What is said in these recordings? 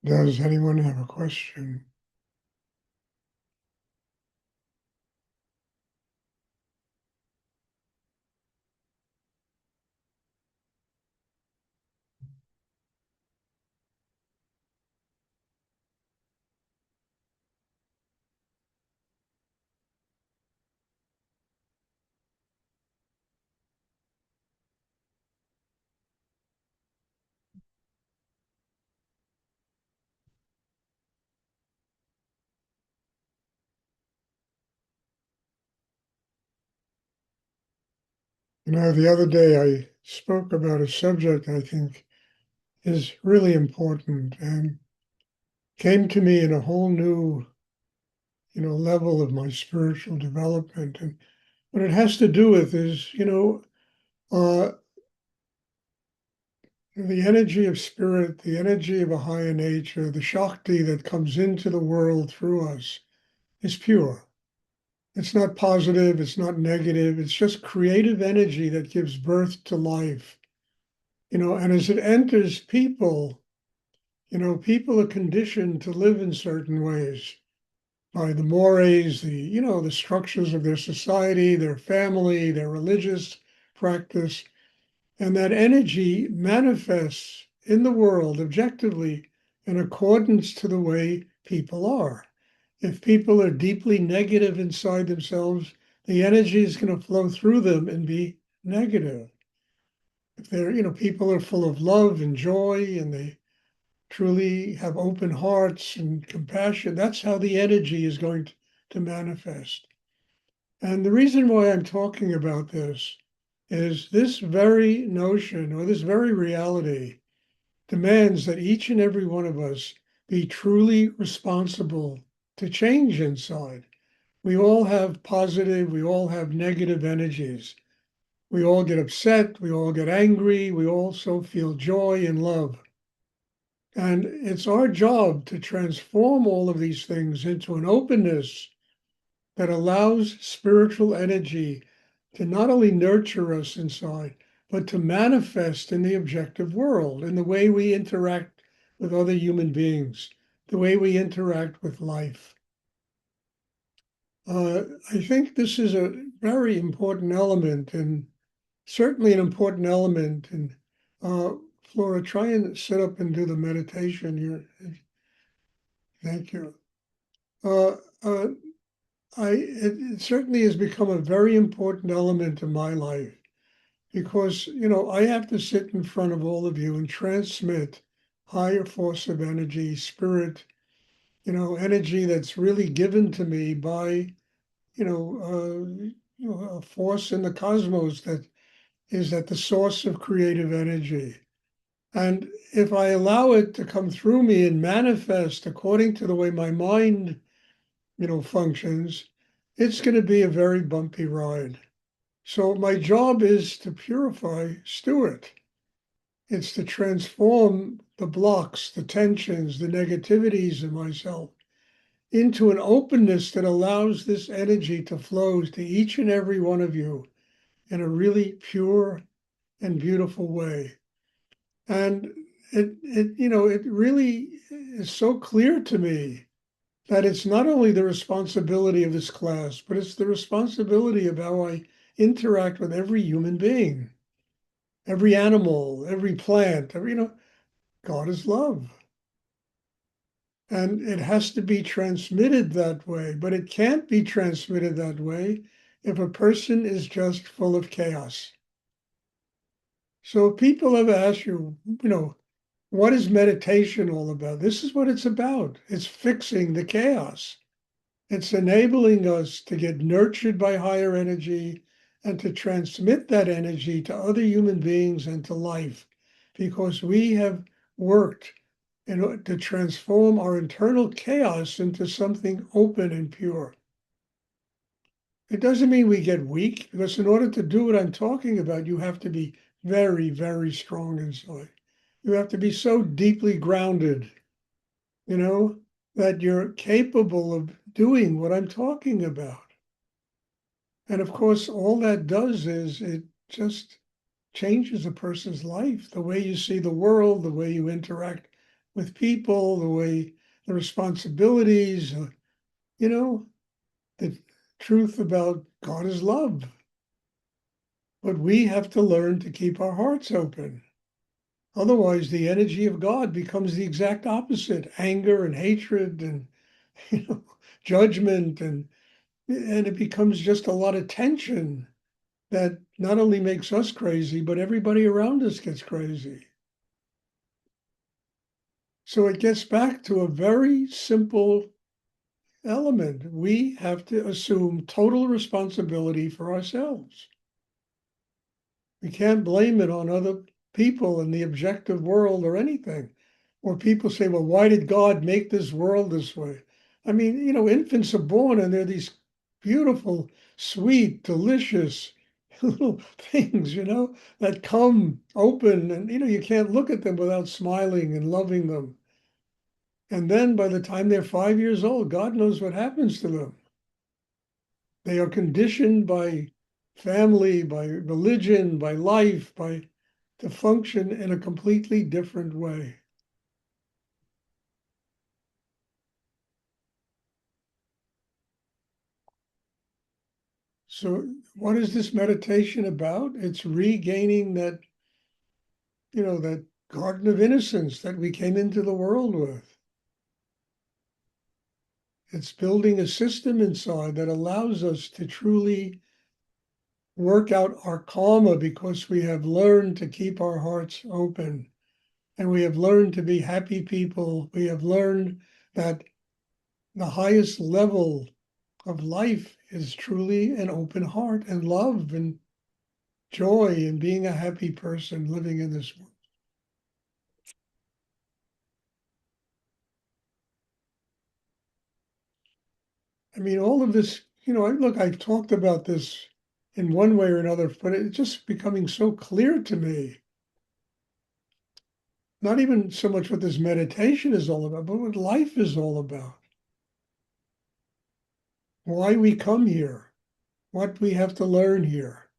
Does anyone have a question? The other day I spoke about a subject I think is really important and came to me in a whole new, level of my spiritual development. And what it has to do with is, uh, the energy of spirit, the energy of a higher nature, the Shakti that comes into the world through us is pure. It's not positive, it's not negative, it's just creative energy that gives birth to life. And as it enters people, people are conditioned to live in certain ways by the mores, the structures of their society, their family, their religious practice. And that energy manifests in the world objectively in accordance to the way people are. If people are deeply negative inside themselves, the energy is going to flow through them and be negative. If people are full of love and joy and they truly have open hearts and compassion, that's how the energy is going to manifest. And the reason why I'm talking about this is this very notion or this very reality demands that each and every one of us be truly responsible to change inside. We all have positive, we all have negative energies. We all get upset, we all get angry, we also feel joy and love. And it's our job to transform all of these things into an openness that allows spiritual energy to not only nurture us inside, but to manifest in the objective world, in the way we interact with other human beings, the way we interact with life. I think this is a very important element, and certainly an important element. And Flora, try and sit up and do the meditation here. Thank you. Uh, uh, it certainly has become a very important element of my life because, I have to sit in front of all of you and transmit higher force of energy, spirit, energy that's really given to me by, a force in the cosmos that is at the source of creative energy. And if I allow it to come through me and manifest according to the way my mind, functions, it's going to be a very bumpy ride. So my job is to purify Stuart. It's to transform the blocks, the tensions, the negativities in myself into an openness that allows this energy to flow to each and every one of you in a really pure and beautiful way. And it really is so clear to me that it's not only the responsibility of this class, but it's the responsibility of how I interact with every human being, every animal, every plant, God is love. And it has to be transmitted that way, but it can't be transmitted that way if a person is just full of chaos. So people have asked you, what is meditation all about? This is what it's about. It's fixing the chaos. It's enabling us to get nurtured by higher energy and to transmit that energy to other human beings and to life because we have worked in order to transform our internal chaos into something open and pure. It doesn't mean we get weak because in order to do what I'm talking about, you have to be very, very strong inside. You have to be so deeply grounded, you know, that you're capable of doing what I'm talking about. And of course, all that does is it just changes a person's life, the way you see the world, the way you interact with people, the way the responsibilities, you know, the truth about God is love. But we have to learn to keep our hearts open. Otherwise, the energy of God becomes the exact opposite: anger and hatred and you know, judgment, and it becomes just a lot of tension that not only makes us crazy, but everybody around us gets crazy. So it gets back to a very simple element. We have to assume total responsibility for ourselves. We can't blame it on other people in the objective world or anything. Or people say, well, why did God make this world this way? I mean, infants are born and they're these beautiful, sweet, delicious little things, that come open, and, you can't look at them without smiling and loving them. And then by the time they're 5 years old, God knows what happens to them. They are conditioned by family, by religion, by life, to function in a completely different way. So what is this meditation about? It's regaining that garden of innocence that we came into the world with. It's building a system inside that allows us to truly work out our karma because we have learned to keep our hearts open. And we have learned to be happy people. We have learned that the highest level of life is truly an open heart and love and joy and being a happy person living in this world. I mean, all of this, look, I've talked about this in one way or another, but it's just becoming so clear to me. Not even so much what this meditation is all about, but what life is all about. Why we come here, what we have to learn here.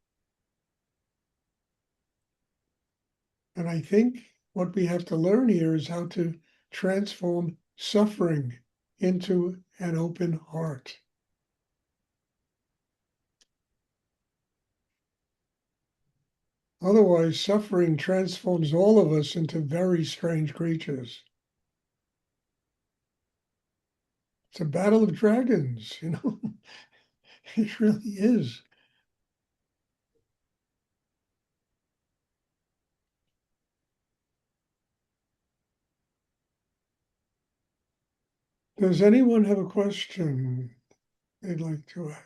And I think what we have to learn here is how to transform suffering into an open heart. Otherwise, suffering transforms all of us into very strange creatures. It's a battle of dragons, It really is. Does anyone have a question they'd like to ask?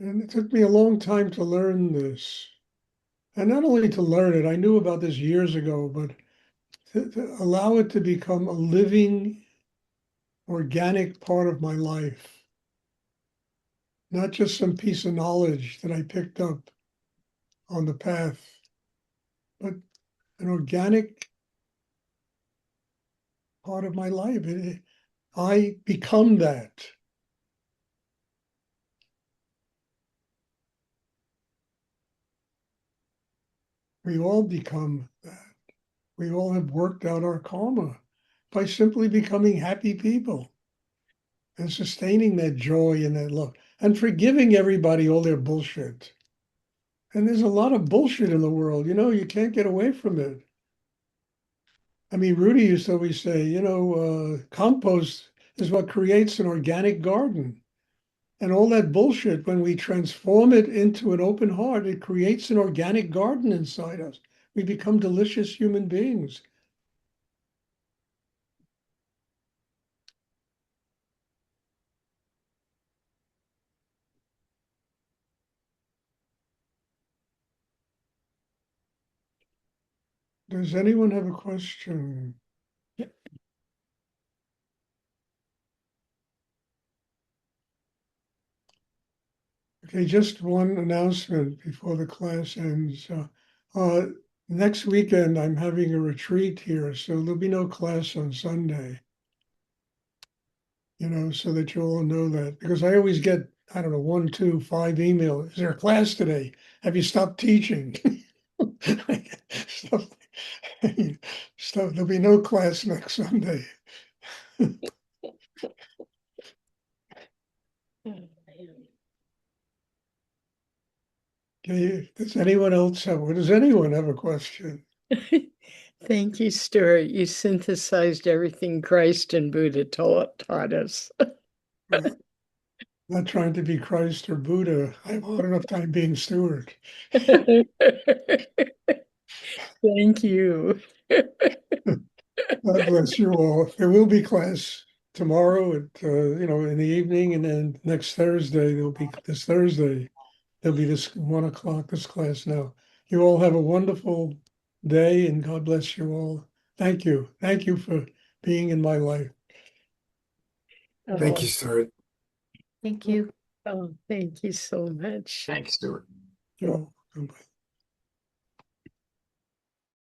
And it took me a long time to learn this. And not only to learn it, I knew about this years ago, but to allow it to become a living, organic part of my life. Not just some piece of knowledge that I picked up on the path, but an organic part of my life. I become that. We all become that. We all have worked out our karma by simply becoming happy people and sustaining that joy and that love and forgiving everybody all their bullshit. And there's a lot of bullshit in the world, you can't get away from it. I mean, Rudy used to always say, compost is what creates an organic garden. And all that bullshit, when we transform it into an open heart, it creates an organic garden inside us. We become delicious human beings. Does anyone have a question? Okay, just one announcement before the class ends. Uh, Next weekend, I'm having a retreat here, so there'll be no class on Sunday, so that you all know that. Because I always get I don't know, 1, 2, 5 emails. Is there a class today? Have you stopped teaching? Stuff, stuff. There'll be no class next Sunday. Okay, does anyone else does anyone have a question? Thank you, Stuart. You synthesized everything Christ and Buddha taught us. Well, not trying to be Christ or Buddha. I have a hard enough time being Stuart. Thank you. God bless you all. There will be class tomorrow at, in the evening, and then next Thursday, there'll be this 1 o'clock, this class now. You all have a wonderful day, and God bless you all. Thank you. Thank you for being in my life. Thank you, Stuart. Thank you. Oh, thank you so much. Thanks, Stuart. You're welcome.